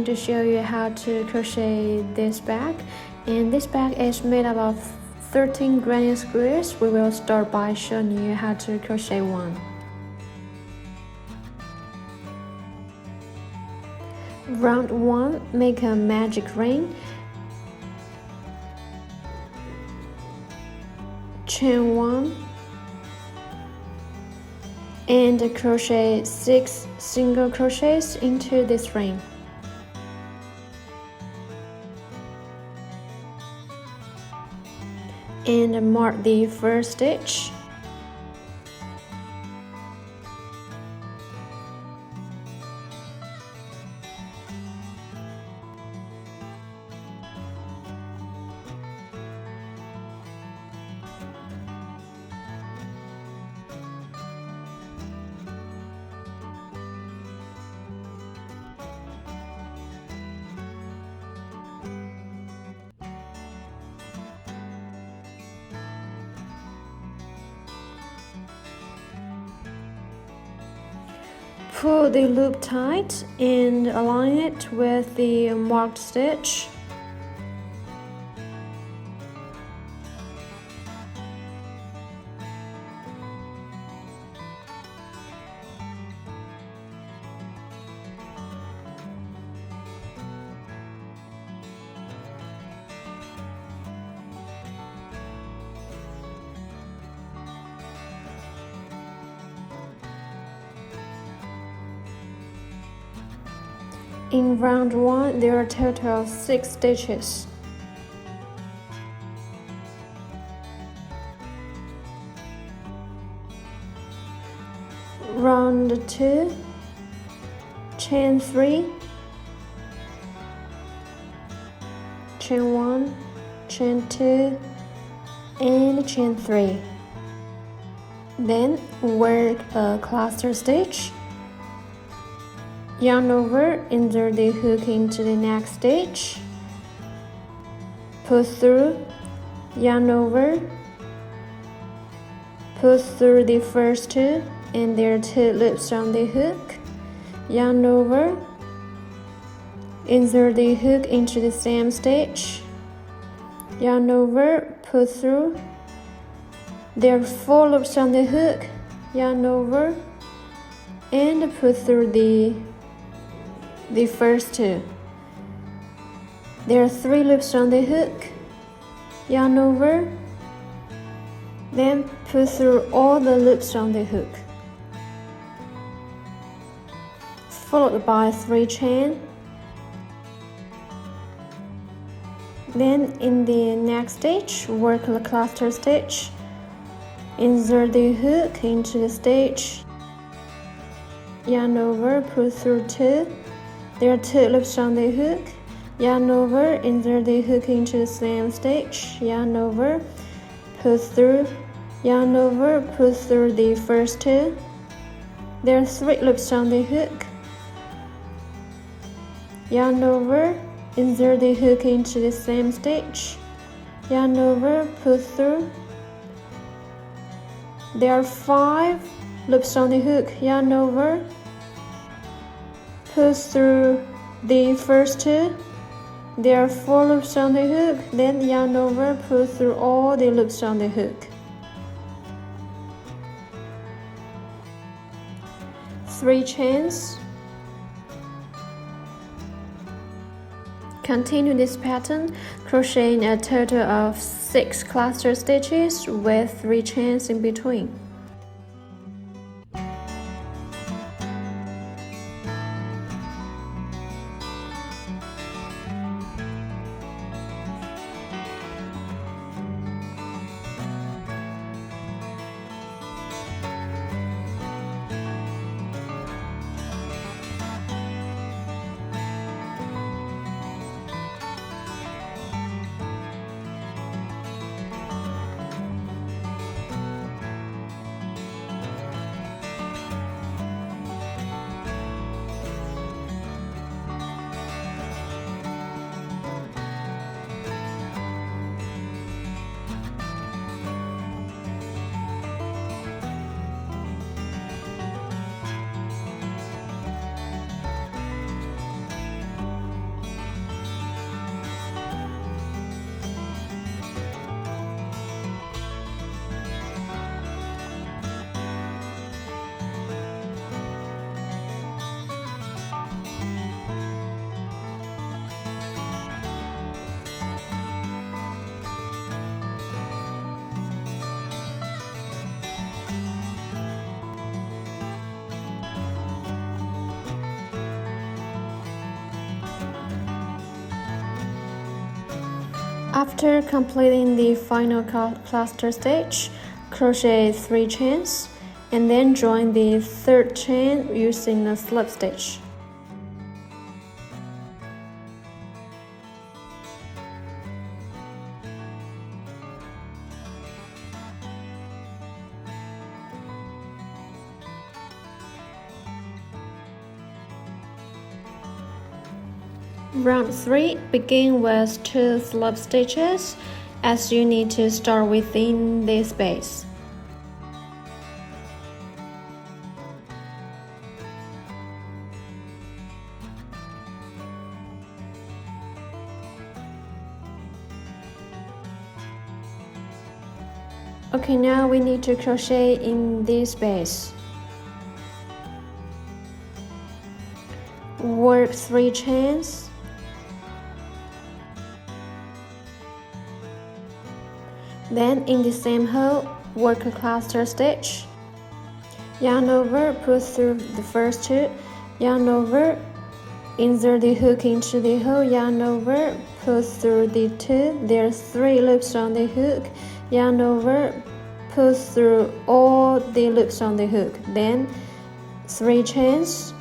going to show you how to crochet this bag, and this bag is made up of 13 granny squares. We will start by showing you how to crochet one. Round 1, make a magic ring. Chain 1 and crochet 6 single crochets into this ring. And mark the first stitch. Pull the loop tight and align it with the marked stitch. In round 1, there are a total of 6 stitches. Round 2, chain 3, chain 1, chain 2, and chain 3. Then work a cluster stitch. Yarn over, insert the hook into the next stitch, pull through, yarn over, pull through the first 2, and there are 2 loops on the hook, yarn over, insert the hook into the same stitch, yarn over, pull through, there are 4 loops on the hook, yarn over, and pull through the first 2. There are 3 loops on the hook, yarn over, then pull through all the loops on the hook, followed by 3 chain. Then in the next stitch, work a cluster stitch, insert the hook into the stitch, yarn over, pull through 2. There are 2 loops on the hook, yarn over, insert the hook into the same stitch, yarn over, pull through, yarn over, pull through the first 2. There are 3 loops on the hook, yarn over, insert the hook into the same stitch, yarn over, pull through. There are 5 loops on the hook, yarn over, pull through the first 2. There are 4 loops on the hook, then yarn over, pull through all the loops on the hook. 3 chains. Continue this pattern, crocheting a total of 6 cluster stitches with 3 chains in between. After completing the final cluster stitch, crochet 3 chains and then join the third chain using a slip stitch. Round 3, begin with 2 slip stitches as you need to start within this space. Okay, now we need to crochet in this space. Work 3 chains. Then in the same hole, work a cluster stitch. Yarn over, push through the first 2, yarn over, insert the hook into the hole, yarn over, push through the 2, there's 3 loops on the hook, yarn over, push through all the loops on the hook, then 3 chains,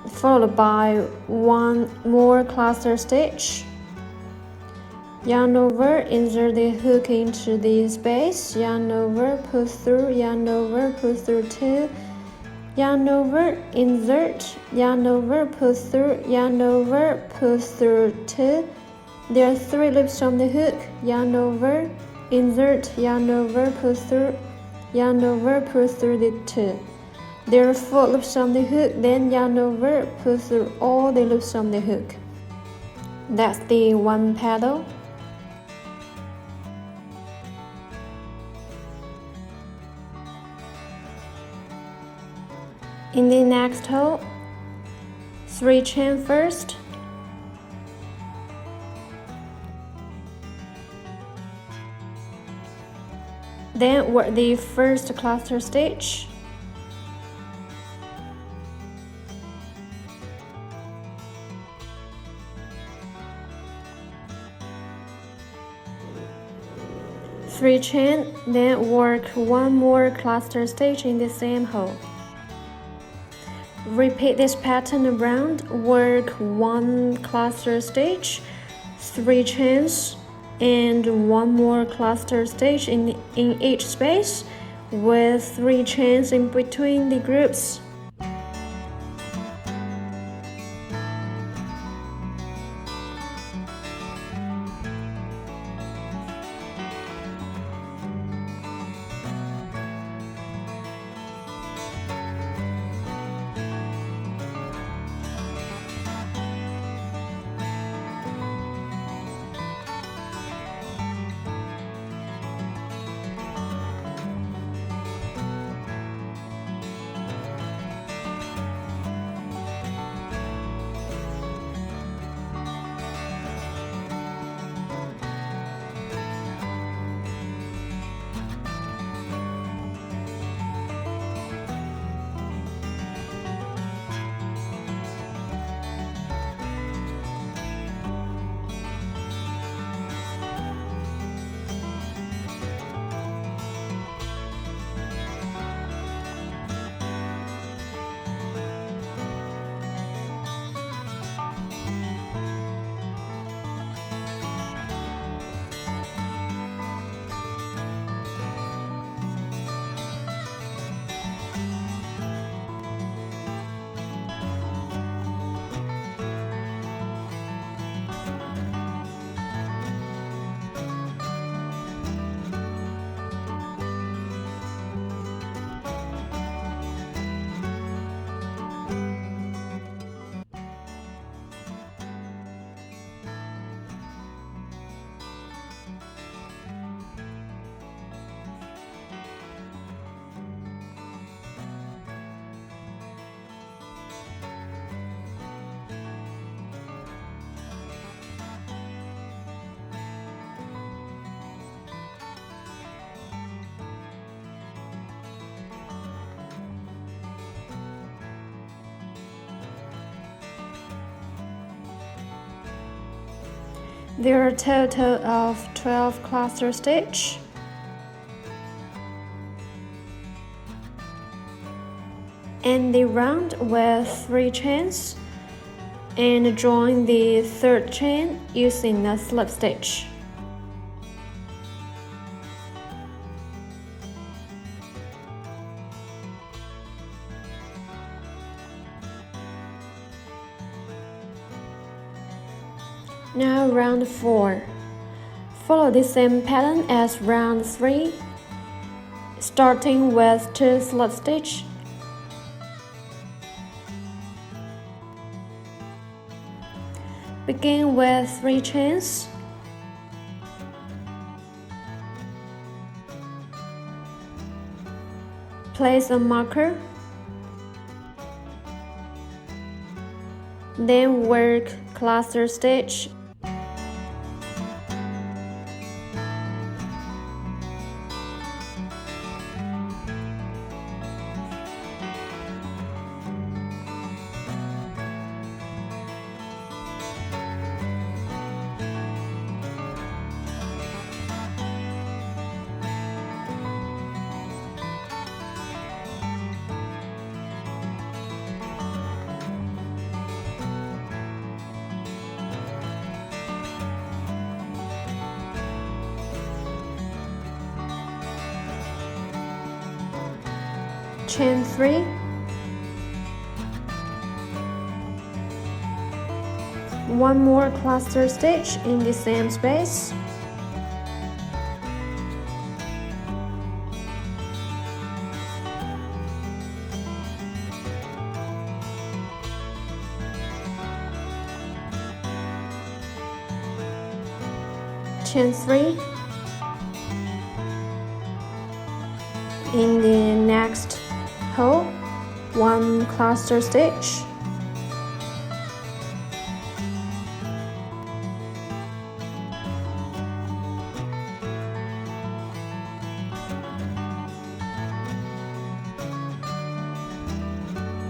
followed by 1 more cluster stitch. Yarn over, insert the hook into the space, yarn over, push through, yarn over, push through 2, yarn over, insert, yarn over, push through, yarn over, push through 2. There are 3 loops on the hook, yarn over, insert, yarn over, push through, yarn over, push through the 2. There are 4 loops on the hook, then yarn over, push through all the loops on the hook. That's the one petal. In the next hole, 3 chain first, then work the first cluster stitch, three chain, then work 1 more cluster stitch in the same hole. Repeat this pattern around, work 1 cluster stitch, 3 chains, and 1 more cluster stitch in each space with 3 chains in between the groups. There are a total of 12 cluster stitches. And they round with 3 chains and join the third chain using a slip stitch. Now round 4. Follow the same pattern as round 3, starting with 2 slip stitches. Begin with 3 chains. Place a marker. Then work cluster stitch. Chain 3, one more cluster stitch in the same space, chain 3, in the next hole, one cluster stitch,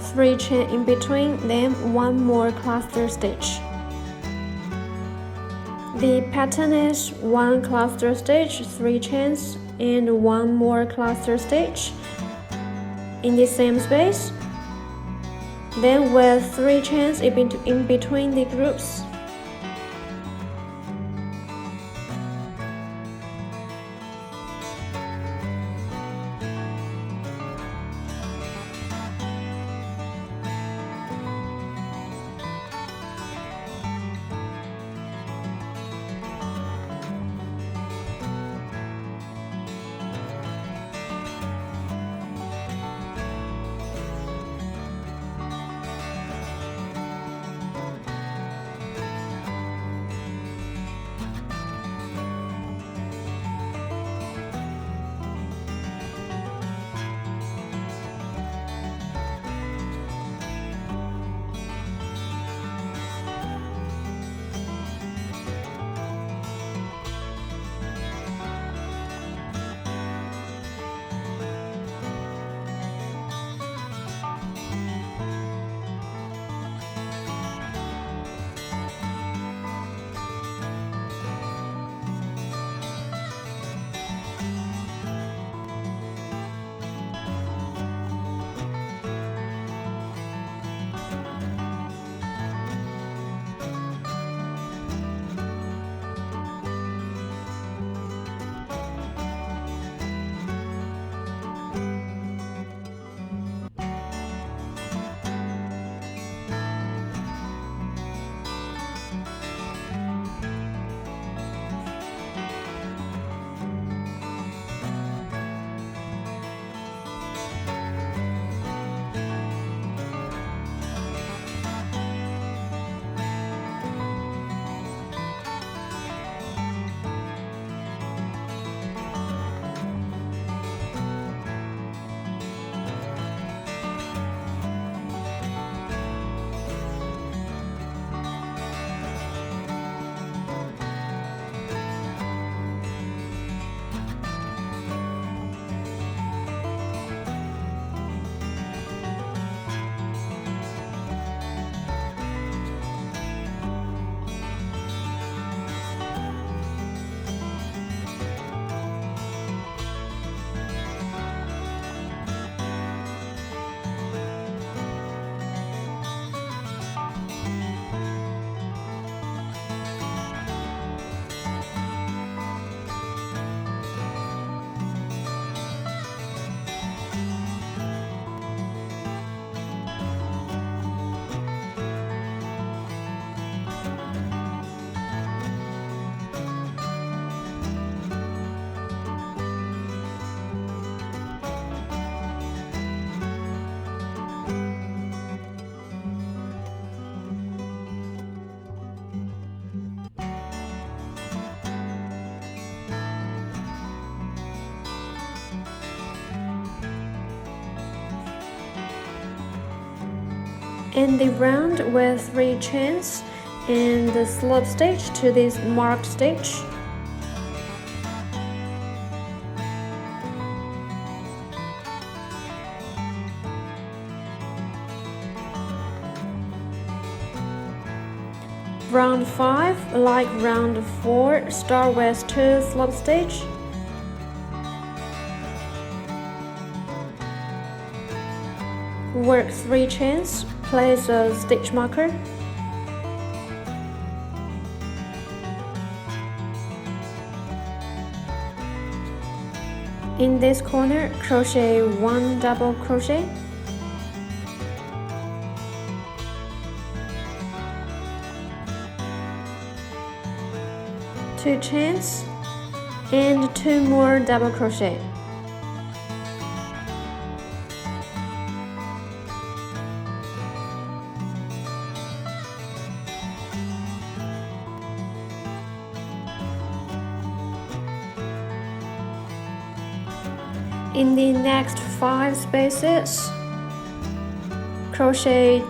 three chain in between, then one more cluster stitch. The pattern is 1 cluster stitch, 3 chains, and 1 more cluster stitch in the same space, then with 3 chains in between the groups. and the round with 3 chains and the slip stitch to this marked stitch. Round 5, like round 4, start with 2 slip stitch. Work 3 chains, place a stitch marker. In this corner, crochet 1 double crochet. Two chains and 2 more double crochet. In the next 5 spaces, crochet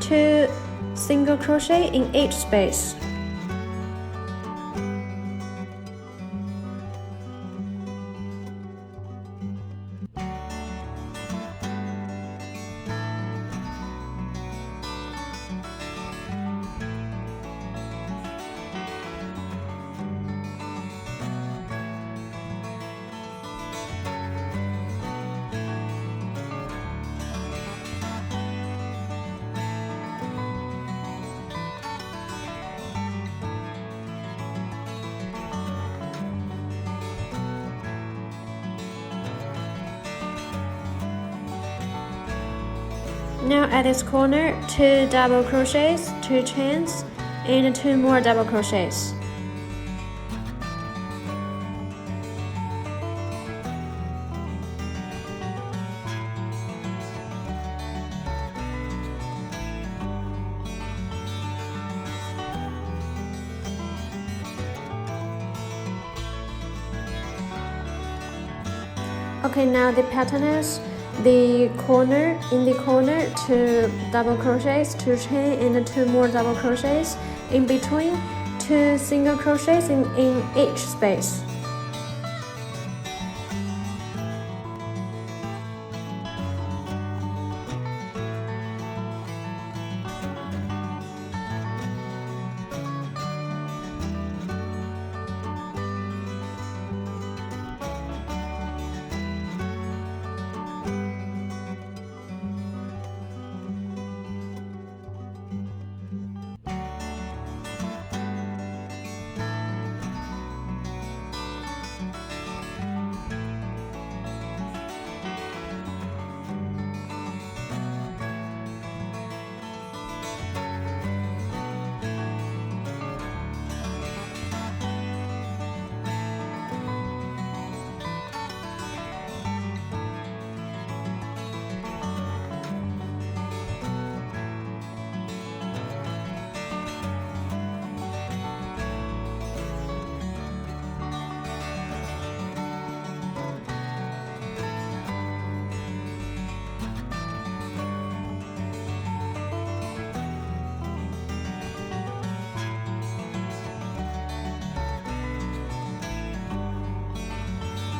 2 single crochet in each space. Now at this corner, 2 double crochets, 2 chains, and 2 more double crochets. Okay, now the pattern is in the corner 2 double crochets, 2 chain, and 2 more double crochets. In between, 2 single crochets in each space.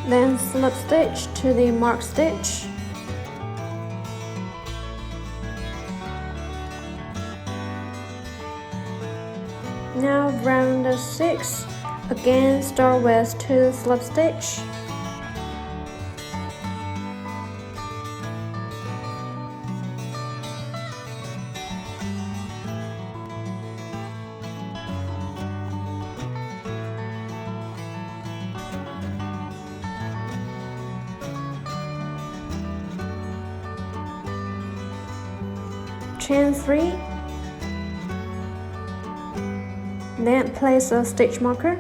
Then slip stitch to the marked stitch. Now round 6, again start with 2 slip stitch. Chain 3, then place a stitch marker.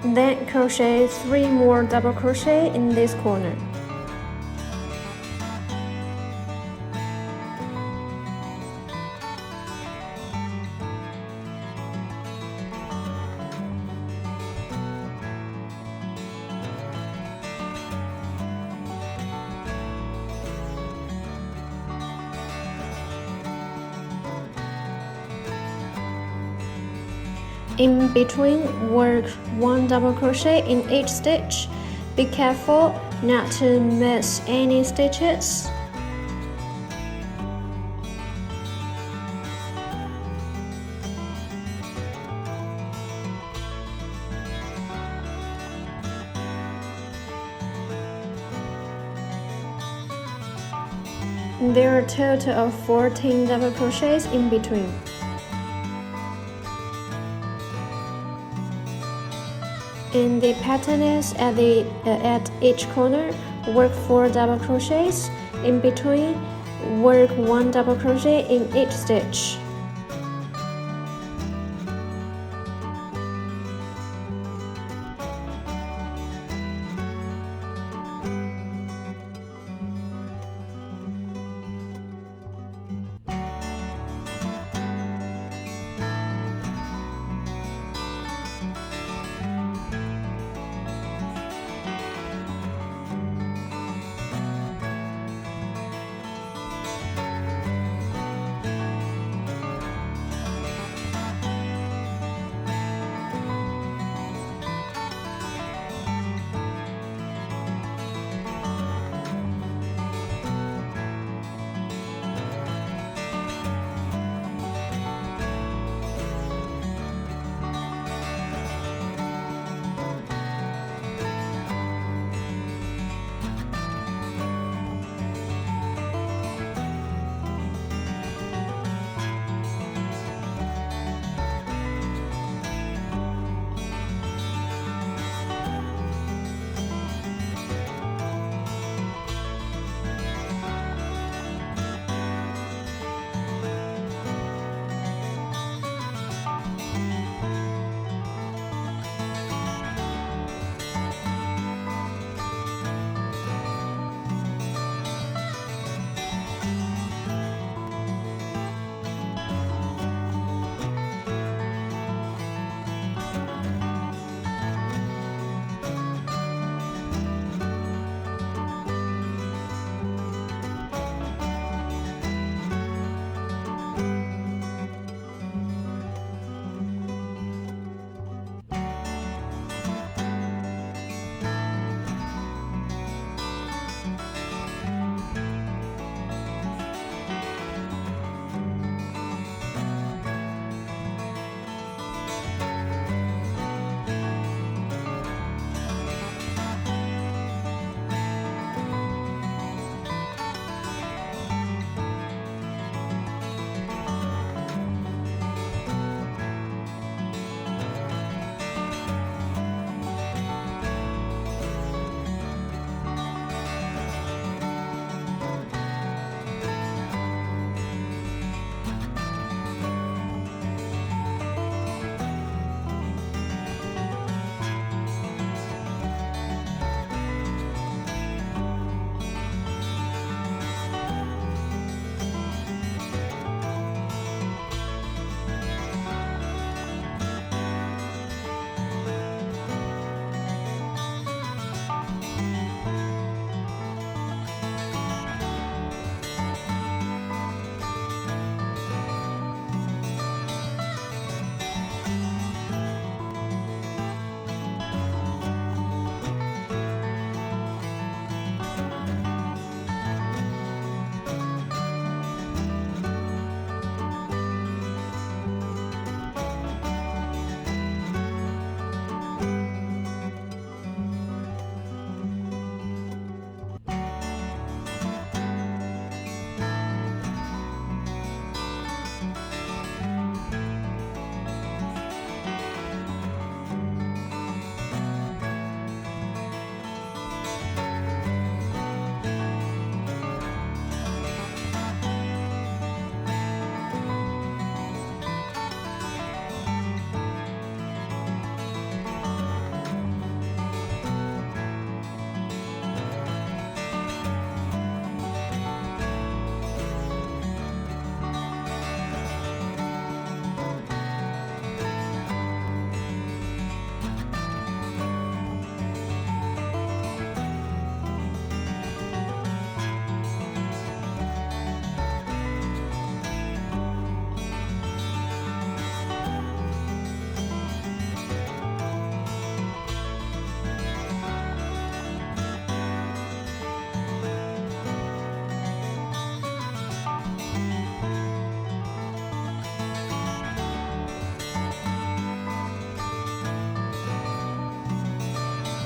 Then crochet 3 more double crochet in this corner. In between, work 1 double crochet in each stitch. Be careful not to miss any stitches. There are a total of 14 double crochets in between. And the pattern is at each corner, work 4 double crochets. In between, work 1 double crochet in each stitch.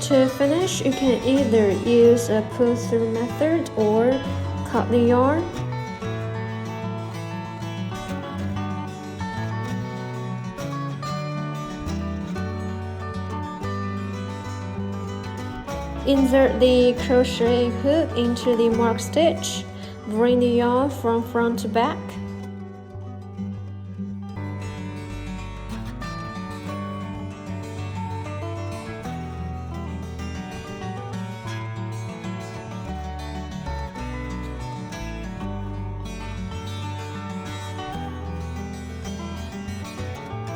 To finish, you can either use a pull-through method or cut the yarn. Insert the crochet hook into the mark stitch. Bring the yarn from front to back.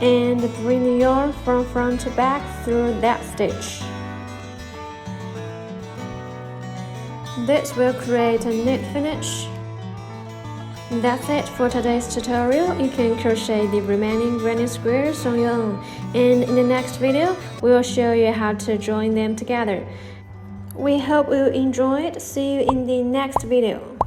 And bring the yarn from front to back through that stitch. This will create a neat finish. That's it for today's tutorial. You can crochet the remaining granny squares on your own, and in the next video we will show you how to join them together. We hope you enjoyed. See you in the next video.